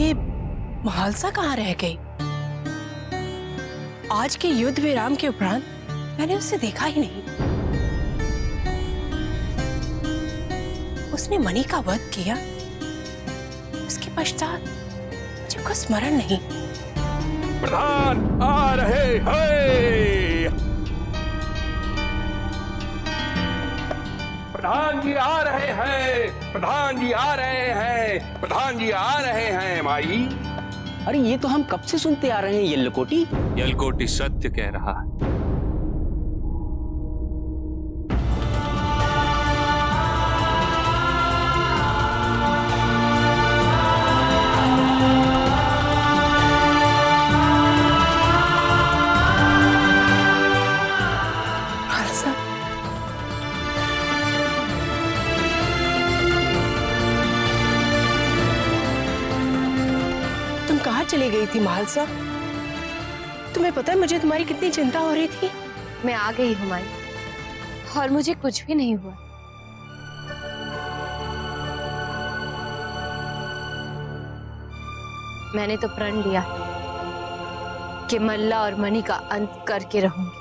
ये महालसा कहाँ रह गई? आज के युद्ध विराम के उपरांत मैंने उसे देखा ही नहीं। उसने मणि का वध किया, उसके पश्चात मुझे कुछ स्मरण नहीं। प्रधान आ रहे हैं। प्रधान जी आ रहे हैं। प्रधान जी आ रहे हैं। प्रधान जी आ रहे हैं माई। अरे ये तो हम कब से सुनते आ रहे हैं यल्लकोटी। यल्लकोटी सत्य कह रहा है। महालसा, तुम कहाँ चली गई थी महालसा? तुम्हें पता है मुझे तुम्हारी कितनी चिंता हो रही थी। मैं आ गई हूँ माई, और मुझे कुछ भी नहीं हुआ। मैंने तो प्रण लिया कि मल्ला और मणि का अंत करके रहूंगी।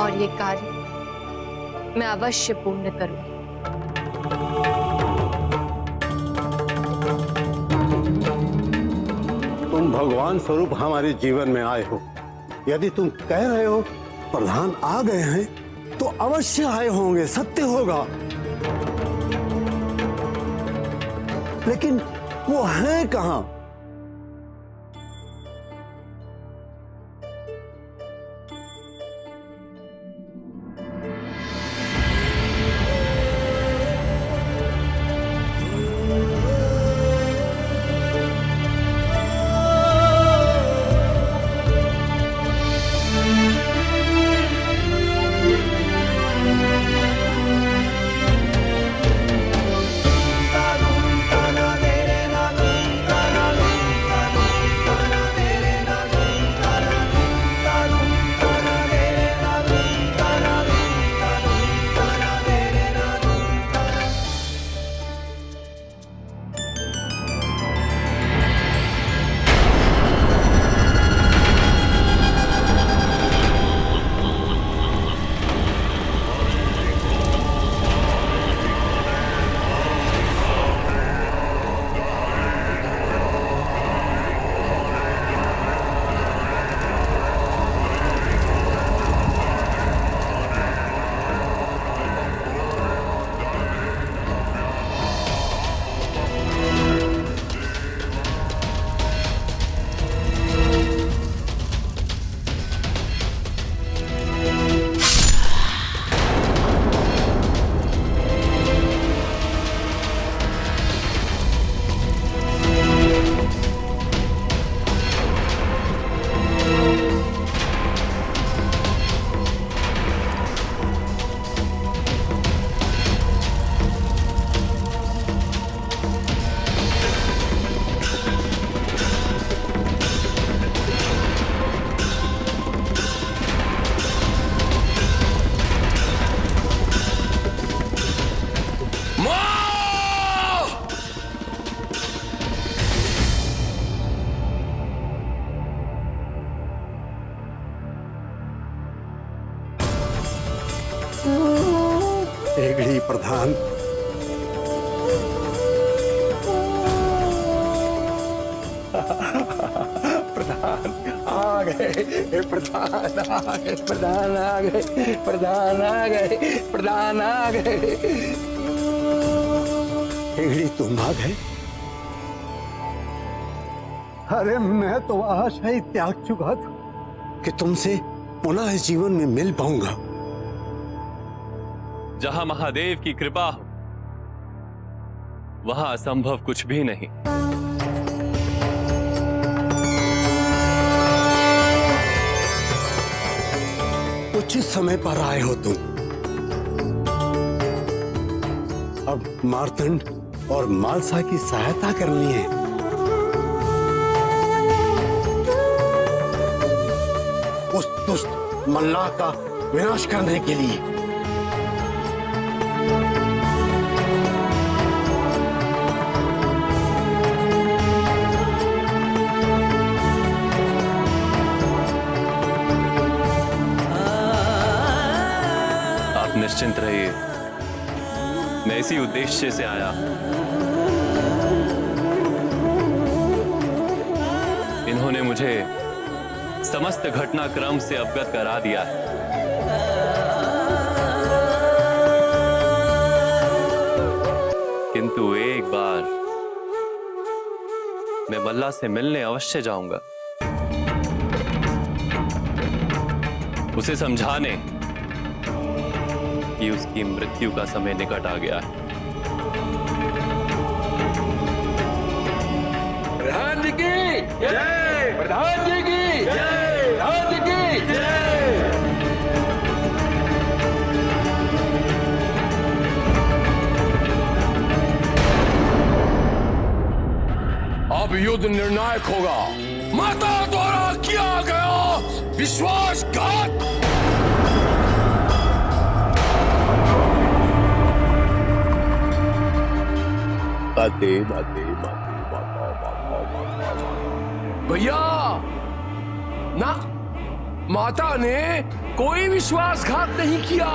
और ये कार्य मैं अवश्य पूर्ण करूंगी। तुम भगवान स्वरूप हमारे जीवन में आए हो। यदि तुम कह रहे हो प्रधान आ गए हैं, तो अवश्य आए होंगे, सत्य होगा। लेकिन वो हैं कहां? हेगड़ी प्रधान, प्रधान आ गए। प्रधान आ गए। प्रधान आ गए। प्रधान आ गए। प्रधान आ गए। हेगड़ी तुम आ गए? अरे मैं तो आशा ही त्याग चुका था कि तुमसे पुनः इस जीवन में मिल पाऊंगा। जहां महादेव की कृपा हो वहां असंभव कुछ भी नहीं। उचित समय पर आए हो तुम। अब मार्तंड और मालसा की सहायता करनी है। उस दुष्ट मल्लाह का विनाश करने के लिए। आप निश्चिंत रहिए, मैं इसी उद्देश्य से आया। इन्होंने मुझे समस्त घटनाक्रम से अवगत करा दिया है। किंतु एक बार मैं मल्ला से मिलने अवश्य जाऊंगा, उसे समझाने कि उसकी मृत्यु का समय निकट आ गया है। प्रधान जी की जय, प्रधान जी की जय, प्रधान जी की जय। अब युद्ध निर्णायक होगा। माता द्वारा किया गया विश्वासघात भैया ना, माता ने कोई विश्वासघात नहीं किया।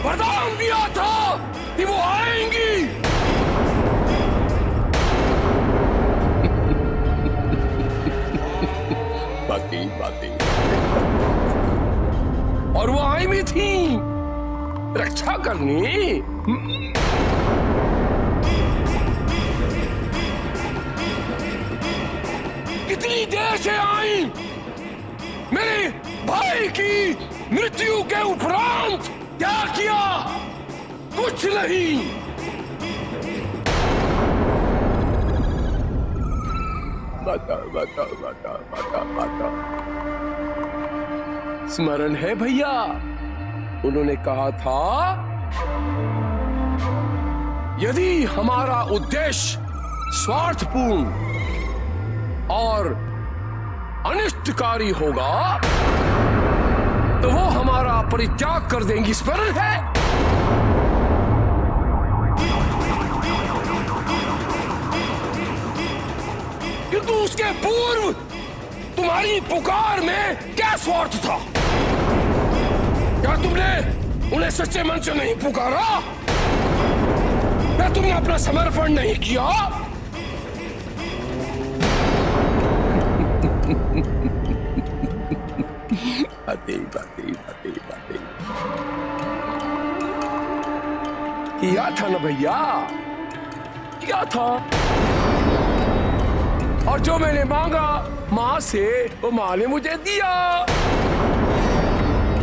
वरदान दिया था कि वो आएंगी। बाकी और वो आई भी थी रक्षा करनी। कितनी देर से आई? मेरे भाई की मृत्यु के उपरांत क्या किया? कुछ नहीं। बता। स्मरण है भैया, उन्होंने कहा था यदि हमारा उद्देश्य स्वार्थपूर्ण और अनिष्टकारी होगा तो वो हमारा परित्याग कर देंगी। स्मरण है? किंतु उसके पूर्व तुम्हारी पुकार में क्या स्वार्थ था? क्या तुमने उन्हें सच्चे मन से नहीं पुकारा? क्या तुमने अपना समर्पण नहीं किया? बातें किया था ना भैया, किया था। और जो मैंने मांगा माँ से, वो माँ ने मुझे दिया।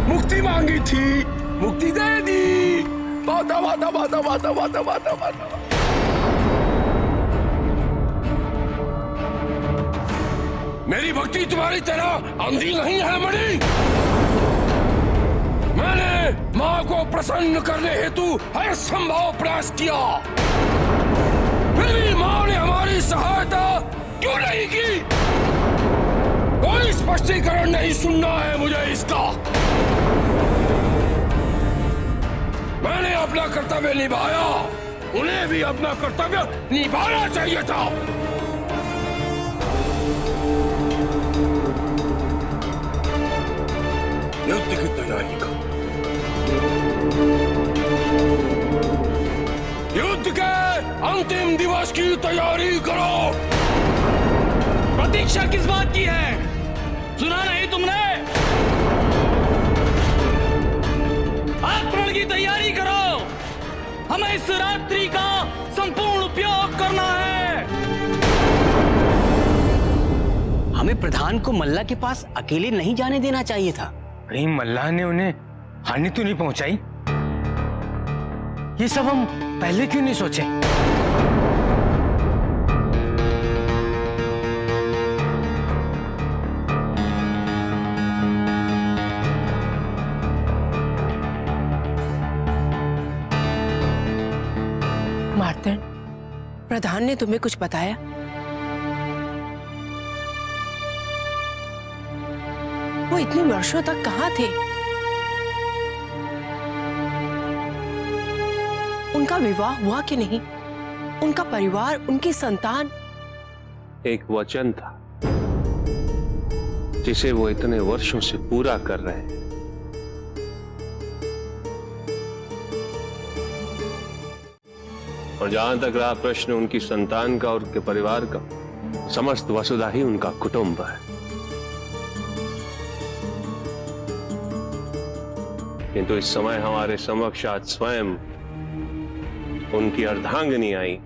मुक्ति मांगी थी, मुक्ति दे दी। बाता। मेरी भक्ति तुम्हारी तरह अंधी नहीं है मणि। मैंने माँ को प्रसन्न करने हेतु हर संभव प्रयास किया, फिर भी माँ ने हमारी सहायता क्यों नहीं की? कोई स्पष्टीकरण नहीं सुनना है मुझे इसका। मैंने अपना कर्तव्य निभाया, उन्हें भी अपना कर्तव्य निभाना चाहिए था। युद्ध की तैयारी करो। युद्ध के अंतिम दिवस की तैयारी करो। प्रतीक्षा किस बात की है? सुना नहीं तुमने? आक्रमण की तैयारी करो। हमें इस रात्रि का संपूर्ण उपयोग करना है। हमें प्रधान को मल्ला के पास अकेले नहीं जाने देना चाहिए था। कहीं मल्लाह ने उन्हें हानि तो नहीं पहुंचाई? ये सब हम पहले क्यों नहीं सोचे? मार्तंड, प्रधान ने तुम्हें कुछ बताया? वो इतने वर्षों तक कहाँ थे? उनका विवाह हुआ कि नहीं? उनका परिवार, उनकी संतान? एक वचन था जिसे वो इतने वर्षों से पूरा कर रहे हैं। और जहां तक रहा प्रश्न उनकी संतान का और उनके परिवार का, समस्त वसुधा ही उनका कुटुंब है। किंतु इस समय हमारे समक्ष आज स्वयं उनकी अर्धांगिनी आई।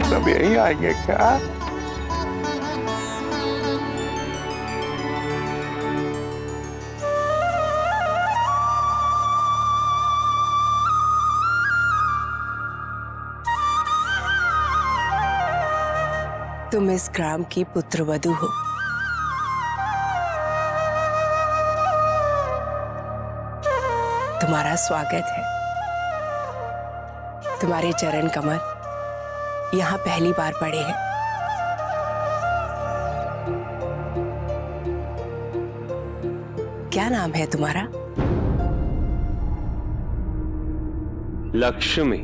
सब यही आएंगे क्या? तुम इस ग्राम की पुत्रवधू हो। तुम्हारा स्वागत है। तुम्हारे चरण कमल यहाँ पहली बार पड़े हैं। क्या नाम है तुम्हारा? लक्ष्मी।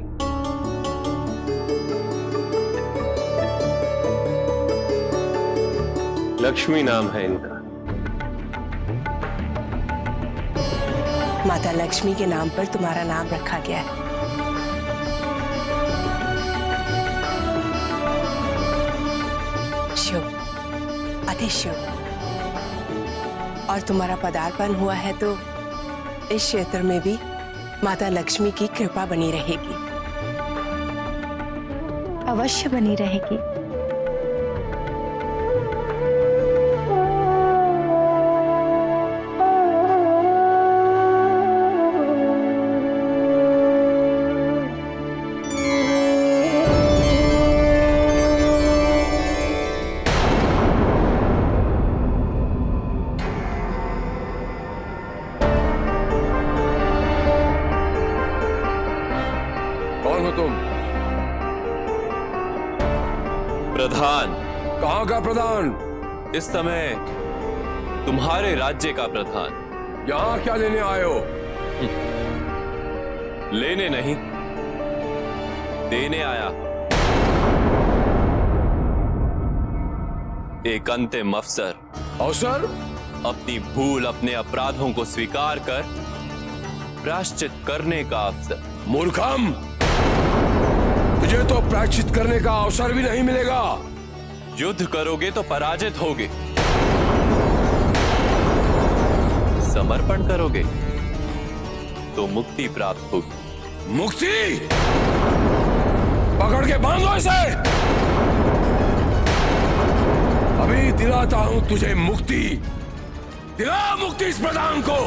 लक्ष्मी नाम है इनका। माता लक्ष्मी के नाम पर तुम्हारा नाम रखा गया है। शुभ, अति शुभ। और तुम्हारा पदार्पण हुआ है तो इस क्षेत्र में भी माता लक्ष्मी की कृपा बनी रहेगी। अवश्य बनी रहेगी। कौन हो तुम? प्रधान। कहाँ का प्रधान? इस समय तुम्हारे राज्य का प्रधान। यहाँ क्या लेने आए हो? लेने नहीं, देने आया। एक अंतिम अवसर। अवसर? अपनी भूल, अपने अपराधों को स्वीकार कर प्रायश्चित करने का अवसर। मूर्खम, तुझे तो प्रायश्चित करने का अवसर भी नहीं मिलेगा। युद्ध करोगे तो पराजित होगे, समर्पण करोगे तो मुक्ति प्राप्त होगी। मुक्ति? पकड़ के बांधो इसे। अभी दिलाता हूं तुझे मुक्ति। दिला मुक्ति इस प्रधान को।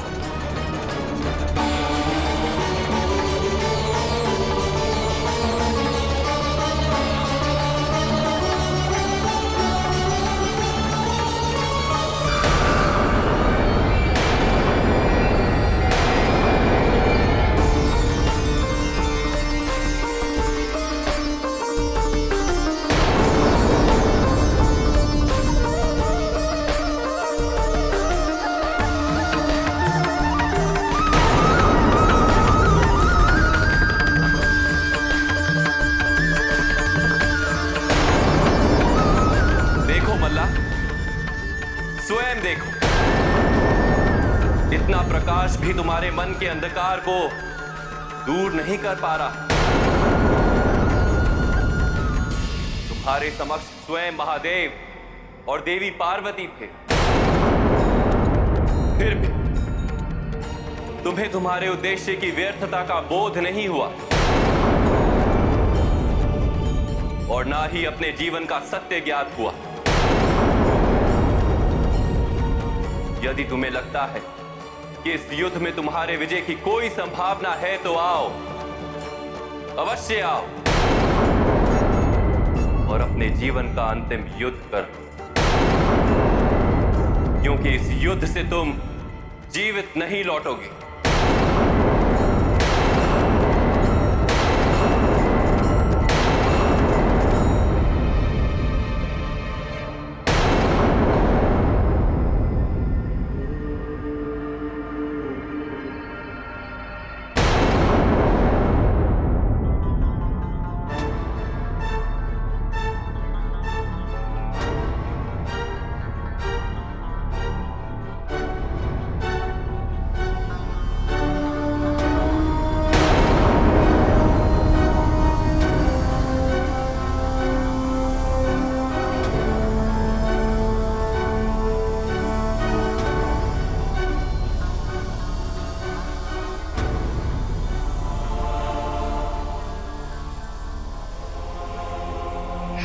स्वयं देखो, इतना प्रकाश भी तुम्हारे मन के अंधकार को दूर नहीं कर पा रहा। तुम्हारे समक्ष स्वयं महादेव और देवी पार्वती थे, फिर भी तुम्हें तुम्हारे उद्देश्य की व्यर्थता का बोध नहीं हुआ और ना ही अपने जीवन का सत्य ज्ञात हुआ। यदि तुम्हें लगता है कि इस युद्ध में तुम्हारे विजय की कोई संभावना है तो आओ, अवश्य आओ और अपने जीवन का अंतिम युद्ध करो, क्योंकि इस युद्ध से तुम जीवित नहीं लौटोगे।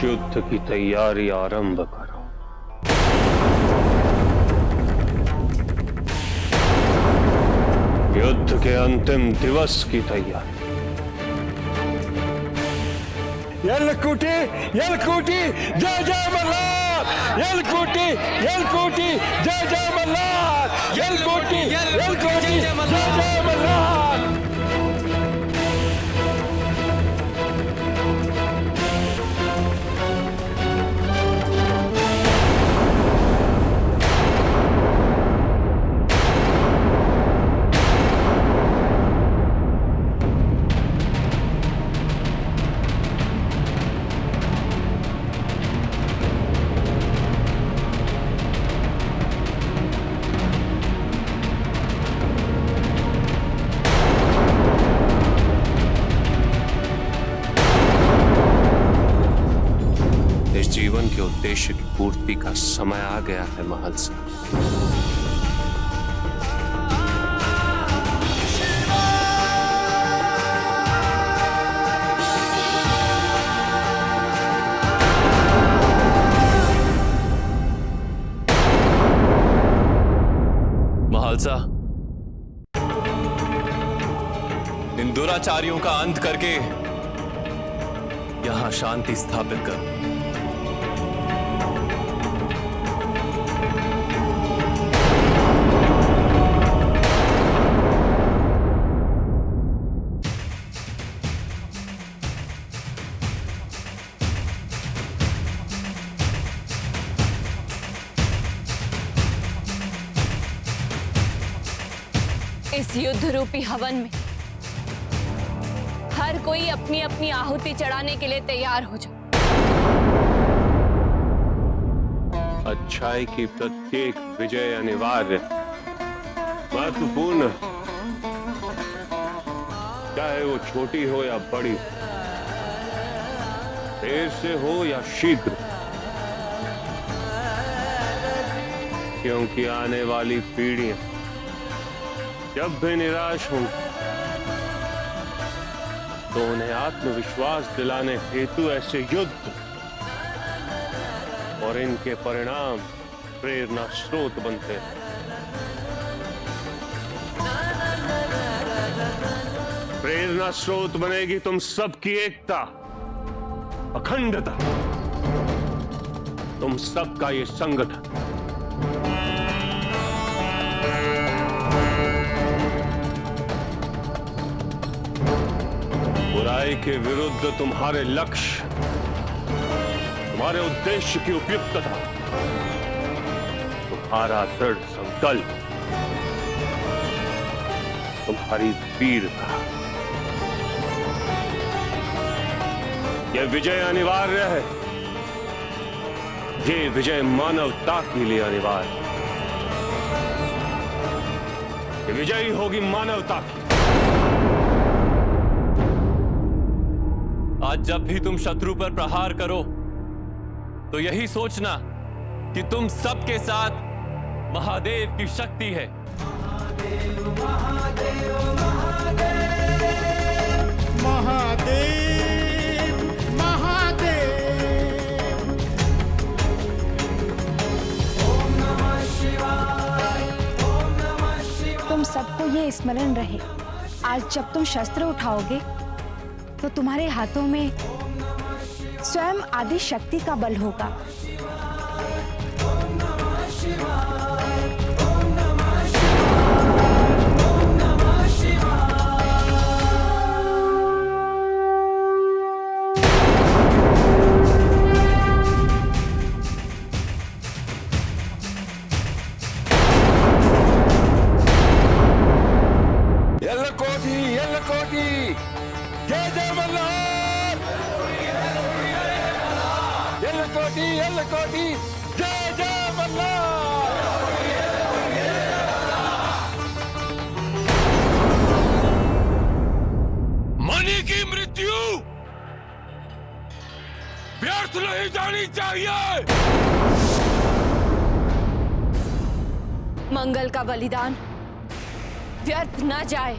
युद्ध की तैयारी आरंभ करो। युद्ध के अंतिम दिवस की तैयारी। यलकुटी यलकुटी जय जय मल्हार, यलकुटी यलकुटी जय जय मल्हार, यलकुटी यलकुटी जय जय मल्हार। जीवन के उद्देश्य की पूर्ति का समय आ गया है महलसा। महालसा, इन दुराचारियों का अंत करके यहां शांति स्थापित कर। इस युद्ध रूपी हवन में हर कोई अपनी अपनी आहुति चढ़ाने के लिए तैयार हो जाए। अच्छाई की प्रत्येक विजय अनिवार्य, महत्वपूर्ण, चाहे वो छोटी हो या बड़ी, देर से हो या शीघ्र, क्योंकि आने वाली पीढ़ियां जब भी निराश हों तो उन्हें आत्मविश्वास दिलाने हेतु ऐसे युद्ध और इनके परिणाम प्रेरणा स्रोत बनते हैं। प्रेरणा स्रोत बनेगी तुम सबकी एकता, अखंडता, तुम सबका ये संगठन। बुराई के विरुद्ध तुम्हारे लक्ष्य, तुम्हारे उद्देश्य की उपयुक्तता, तुम्हारा दृढ़ संकल्प, तुम्हारी वीरता, यह विजय अनिवार्य है। ये विजय मानवता के लिए अनिवार्य है। ये विजयी होगी मानवता की। आज जब भी तुम शत्रु पर प्रहार करो तो यही सोचना कि तुम सबके साथ महादेव की शक्ति है। महादेव महादेव महादेव महादेव। ओम नमः शिवाय, ओम नमः शिवाय। तुम ये स्मरण रहे, आज जब तुम शस्त्र उठाओगे तो तुम्हारे हाथों में स्वयं आदि शक्ति का बल होगा। यल्लकोटी जय जय मल्हार। यल्लकोटी जय जय मल्हार। मणि की मृत्यु व्यर्थ नहीं जानी चाहिए। मंगल का बलिदान व्यर्थ न जाए।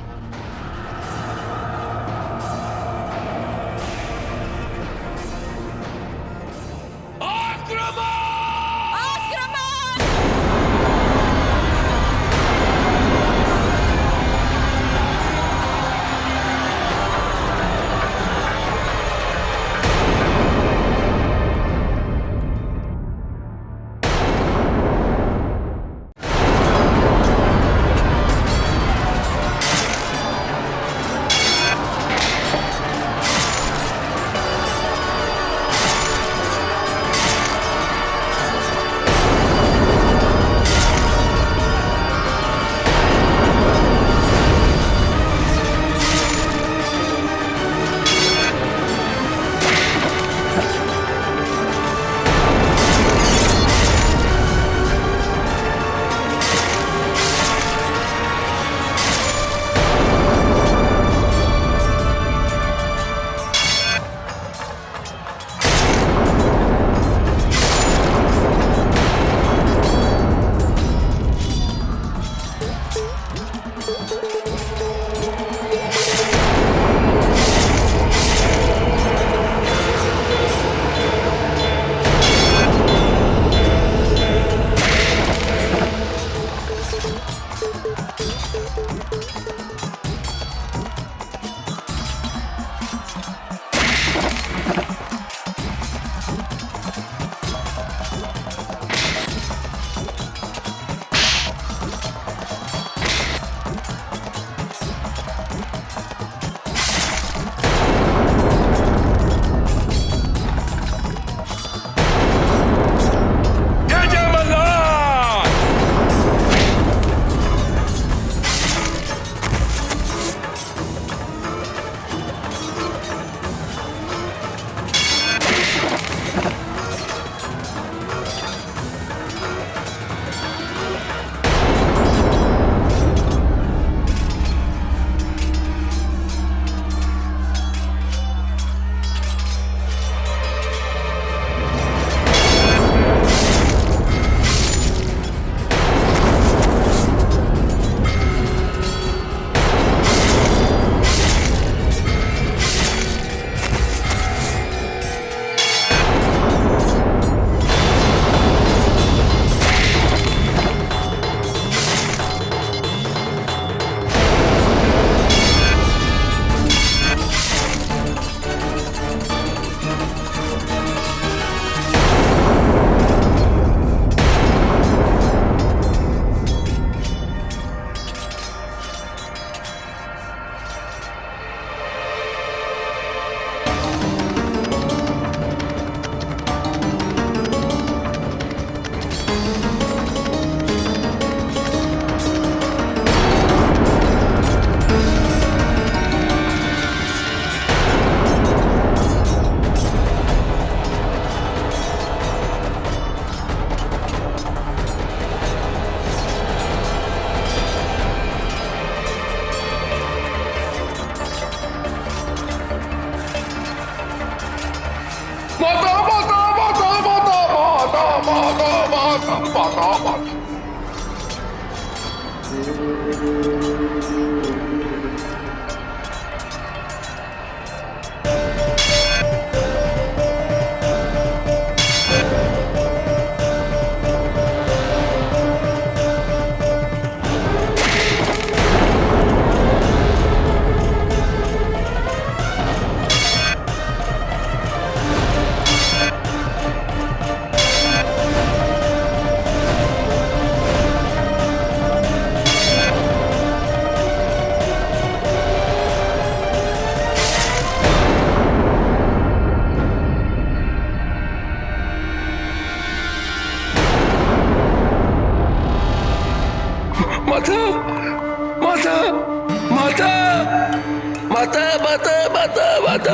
माता माता माता माता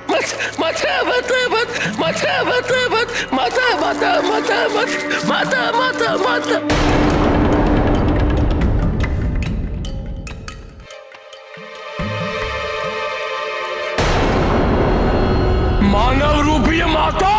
माता माता माता माता माता माता माता माता माता माता मानव रूपी माता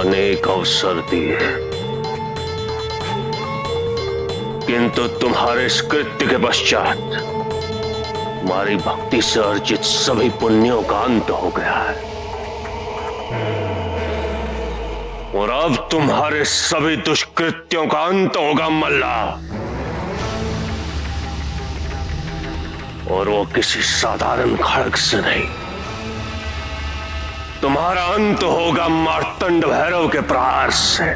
अनेक अवसर दिए, किंतु तुम्हारे इस कृत्य के पश्चात हमारी भक्ति से अर्जित सभी पुण्यों का अंत हो गया है और अब तुम्हारे सभी दुष्कृत्यों का अंत होगा मल्ला। और वो किसी साधारण खड़ग से नहीं, तुम्हारा अंत होगा मार्तंड भैरव के प्रहार से।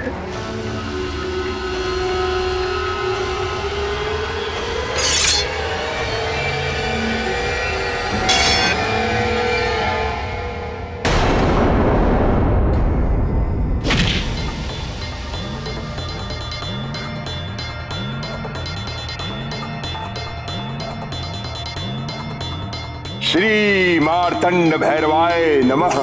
श्री मार्तंड भैरवाय नमः।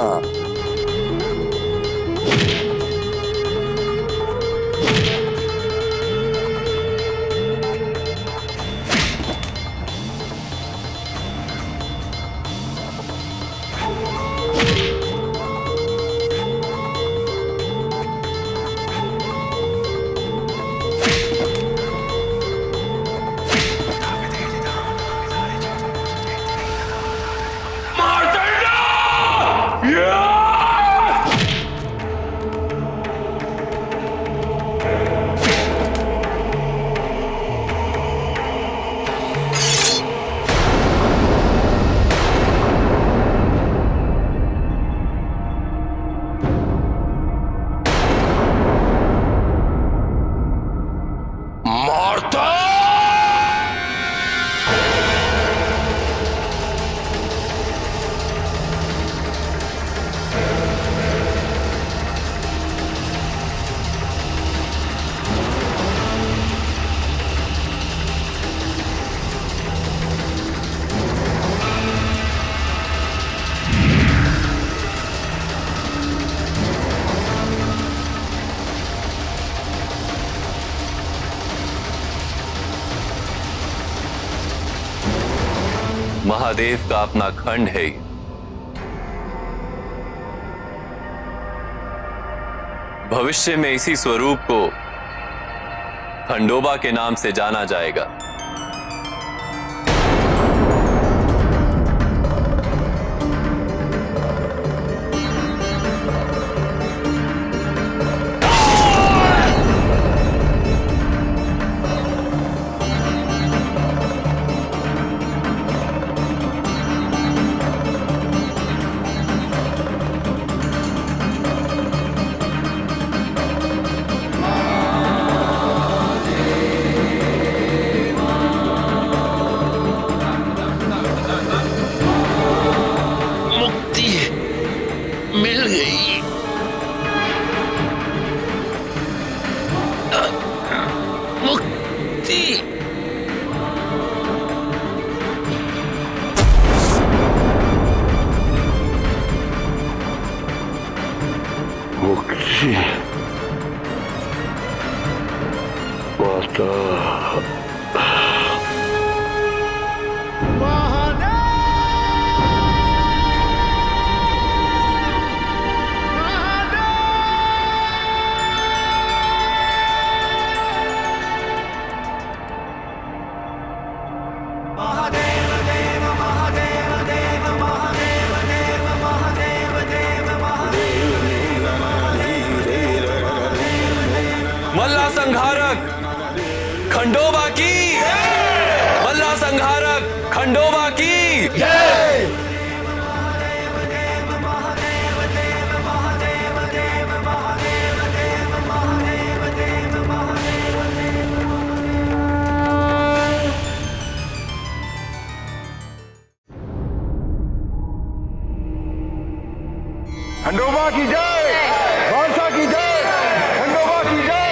महादेव का अपना खंड है। भविष्य में इसी स्वरूप को खंडोबा के नाम से जाना जाएगा। मिल गई। मुक्ति माता। मल्ला संहारक खंडोबा की, मल्ला संहारक खंडोबा की। खंडोबा की जय, खालसा की जय, खंडोबा की जय,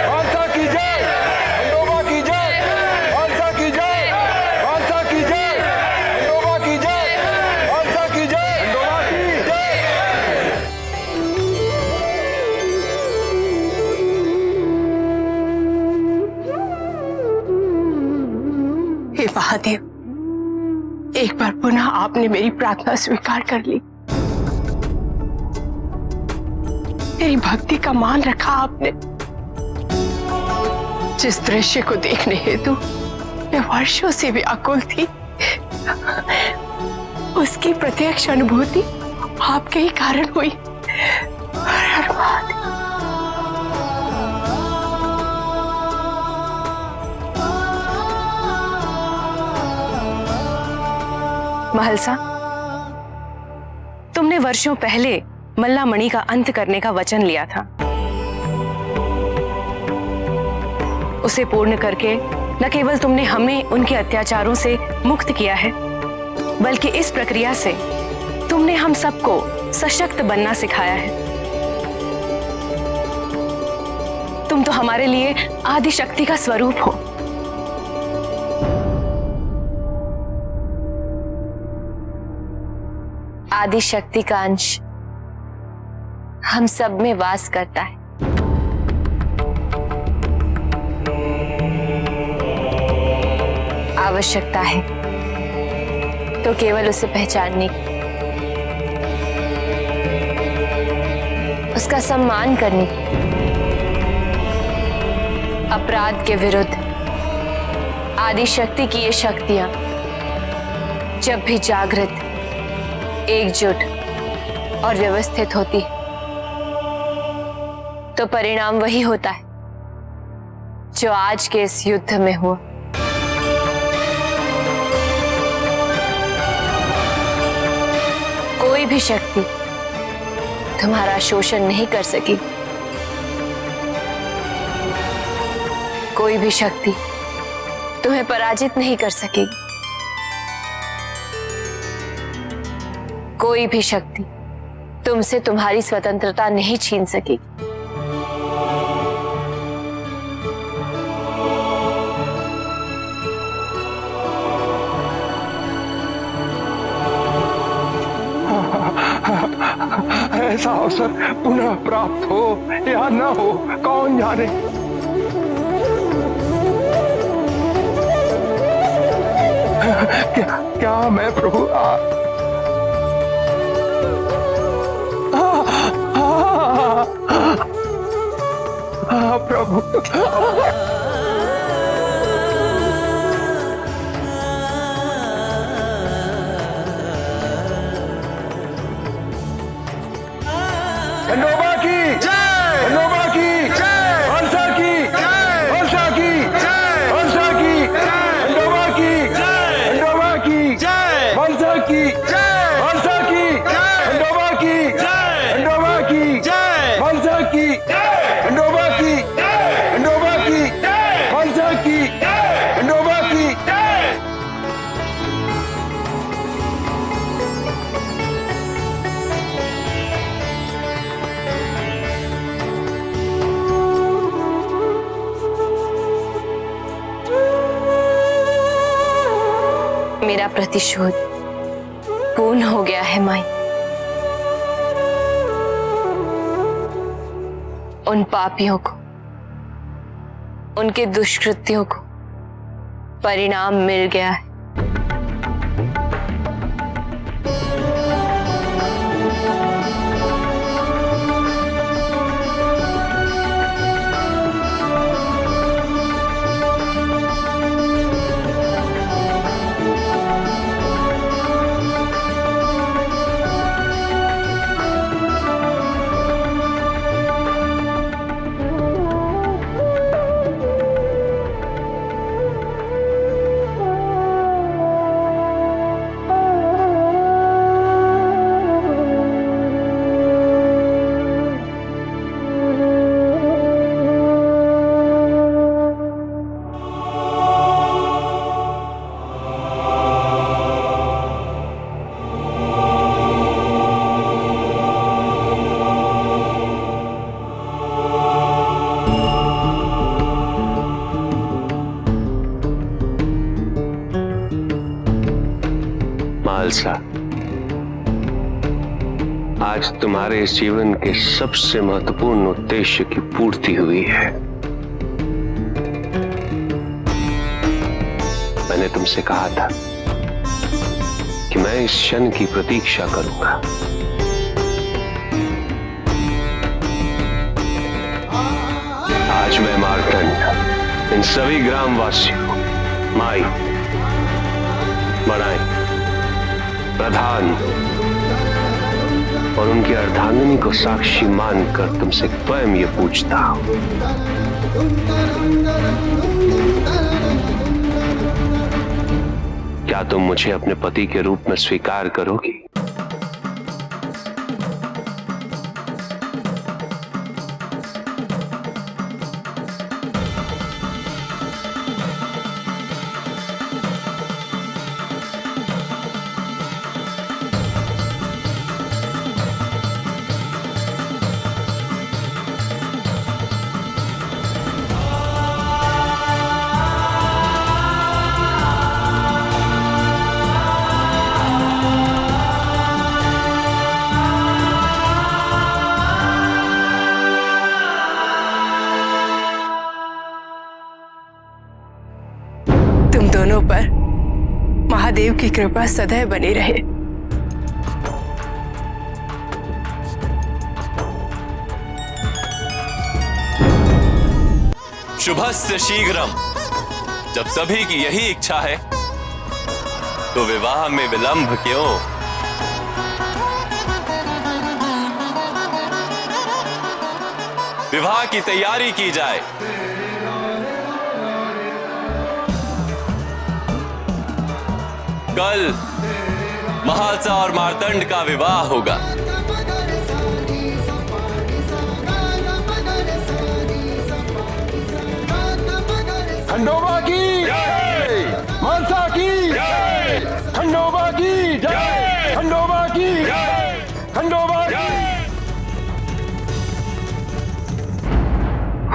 खालसा की जय, खंडोबा की जय, खालसा की जय, खालसा की जय, खंडोबा की जय, खालसा की जय, खंडोबा की जय। हे महादेव, एक बार पुनः आपने मेरी प्रार्थना स्वीकार कर ली। मेरी भक्ति का मान रखा आपने। जिस दृश्य को देखने हेतु मैं वर्षों से व्याकुल थी, उसकी प्रत्यक्ष अनुभूति आपके ही कारण हुई। हर हर महादेव। महलसा, तुमने वर्षों पहले मल्ला मणि का अंत करने का वचन लिया था। उसे पूर्ण करके न केवल तुमने हमें उनके अत्याचारों से मुक्त किया है, बल्कि इस प्रक्रिया से तुमने हम सबको सशक्त बनना सिखाया है। तुम तो हमारे लिए आदि शक्ति का स्वरूप हो। आदि शक्ति का अंश हम सब में वास करता है। आवश्यकता है तो केवल उसे पहचानने की, उसका सम्मान करने की। अपराध के विरुद्ध आदि शक्ति की ये शक्तियां जब भी जागृत, एकजुट और व्यवस्थित होती है तो परिणाम वही होता है जो आज के इस युद्ध में हुआ। कोई भी शक्ति तुम्हारा शोषण नहीं कर सकी, कोई भी शक्ति तुम्हें पराजित नहीं कर सकेगी, कोई भी शक्ति तुमसे तुम्हारी स्वतंत्रता नहीं छीन सकेगी। ऐसा अवसर पुनः प्राप्त हो या न हो, कौन जाने। क्या मैं प्रभु प्रभु खंडोबा की जय, खंडोबा की जय, हंसा की जय, हंसा की जय, हंसा की जय, खंडोबा की जय, खंडोबा की जय, हंसा की जय, हंसा की जय, खंडोबा की जय, खंडोबा की जय, हंसा की जय, खंडोबा की जय, खंडोबा की जय, हंसा की जय, खंडोबा की जय। मेरा प्रतिशोध पूर्ण हो गया है माई। उन पापियों को, उनके दुष्कृत्यों को परिणाम मिल गया है। मालसा, आज तुम्हारे इस जीवन के सबसे महत्वपूर्ण उद्देश्य की पूर्ति हुई है। मैंने तुमसे कहा था कि मैं इस क्षण की प्रतीक्षा करूंगा। आज मैं मार्तंड इन सभी ग्रामवासियों, माई, बड़ाई, प्रधान और उनकी अर्धांगिनी को साक्षी मानकर तुमसे स्वयं ये पूछता हूं, क्या तुम मुझे अपने पति के रूप में स्वीकार करोगी? तुम दोनों पर महादेव की कृपा सदैव बनी रहे। शुभस्य शीघ्रम। जब सभी की यही इच्छा है तो विवाह में विलंब क्यों? विवाह की तैयारी की जाए। कल महालसा और मार्तंड का विवाह होगा। खंडोबा की जय, मालसा की जय, खंडोबा की जय, खंडोबा की जय, खंडोबा की।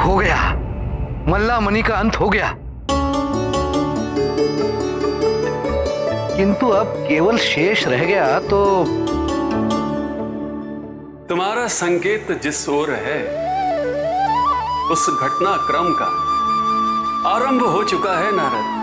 हो गया, मल्ला मणि का अंत हो गया। किंतु अब केवल शेष रह गया तो तुम्हारा संकेत जिस ओर है उस घटनाक्रम का आरंभ हो चुका है नारद।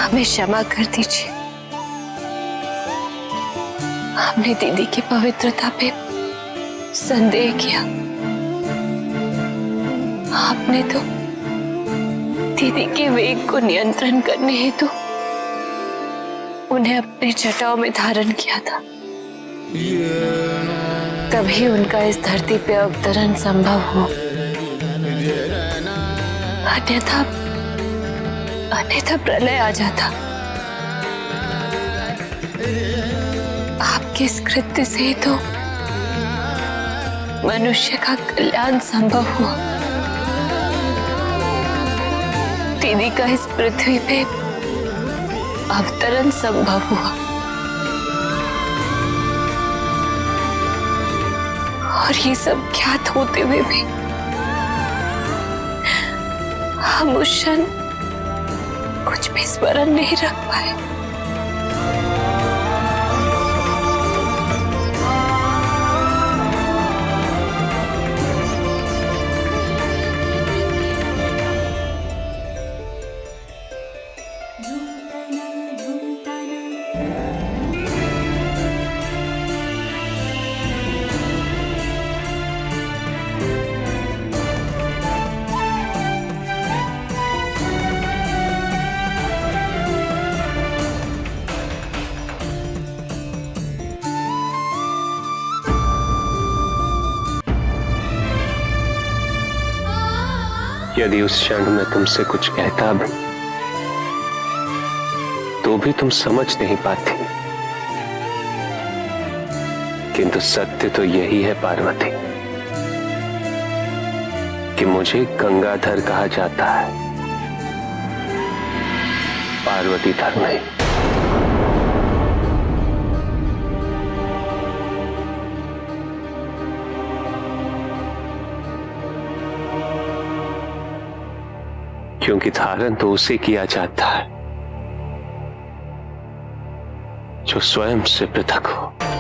हमें क्षमा कर दीजिए। हमने दीदी की पवित्रता पे संदेह किया। आपने तो दीदी के वेग को नियंत्रण करने हेतु उन्हें अपने जटाओं में धारण किया था। तभी उनका इस धरती पे अवतरण संभव हो। अन्यथा प्रलय आ जाता। आपके इस कृत्य से ही तो मनुष्य का कल्याण संभव हुआ। दीदी का इस पृथ्वी पे अवतरण संभव हुआ। और ये सब ज्ञात होते हुए भी हम उस क्षण कुछ भी स्मरण नहीं रख पाए। यदि उस क्षण में तुमसे कुछ कहता भी तो भी तुम समझ नहीं पाती। किंतु सत्य तो यही है पार्वती कि मुझे गंगाधर कहा जाता है, पार्वती धर नहीं। क्योंकि धारण तो उसे किया जाता है जो स्वयं से पृथक हो।